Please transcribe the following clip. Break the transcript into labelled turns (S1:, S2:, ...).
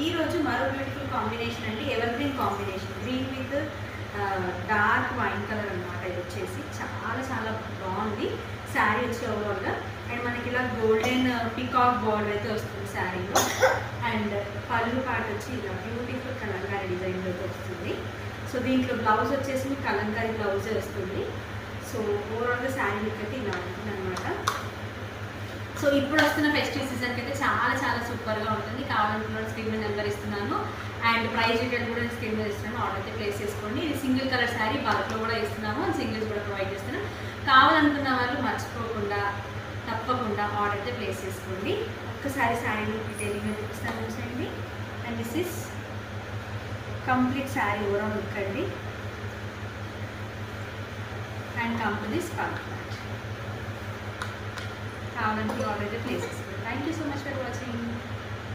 S1: ఈ రోజు మరో బ్యూటిఫుల్ కాంబినేషన్ అండి, ever green combination, green with dark wine colour అనమాట. ఇది వచ్చేసి చాలా చాలా బాగుంది శారీ వచ్చి ఓవరాల్గా. అండ్ మనకి ఇలా గోల్డెన్ పికాక్ బార్డర్ అయితే వస్తుంది శారీలో. అండ్ పళ్ళు పాటు వచ్చి ఇలా బ్యూటిఫుల్ కలంకారీ డిజైన్లో వస్తుంది. సో దీంట్లో బ్లౌజ్ వచ్చేసి మీకు కలంకారీ బ్లౌజే వస్తుంది. సో ఓవరాల్గా శారీ లుక్ అయితే ఇలా ఉంటుంది అనమాట. సో ఇప్పుడు వస్తున్న ఫెస్టివ్ సీజన్కి అయితే చాలా చాలా సూపర్గా ఉంటుంది. కావాలనుకున్న స్క్రీన్ మీద నెంబర్ ఇస్తున్నాను అండ్ ప్రైస్ డీటెయిల్ కూడా స్క్రీన్ మీద ఇస్తున్నాను. ఆర్డర్ అయితే ప్లేస్ చేసుకోండి. ఇది సింగిల్ కలర్ శారీ, బల్క్లో కూడా ఇస్తున్నాము అండ్ సింగిల్స్ కూడా ప్రొవైడ్ చేస్తున్నాం. కావాలనుకున్న వాళ్ళు మర్చిపోకుండా తప్పకుండా ఆర్డర్ అయితే ప్లేస్ చేసుకోండి. ఒక్కసారి శారీ డీటెయిలింగ్ చూపిస్తాను చూసండి. And this is complete sari overall look అండి. అండ్ కంపెనీస్ కావాలంటే ఆర్డర్ అయితే ప్లేస్ చేసుకోండి.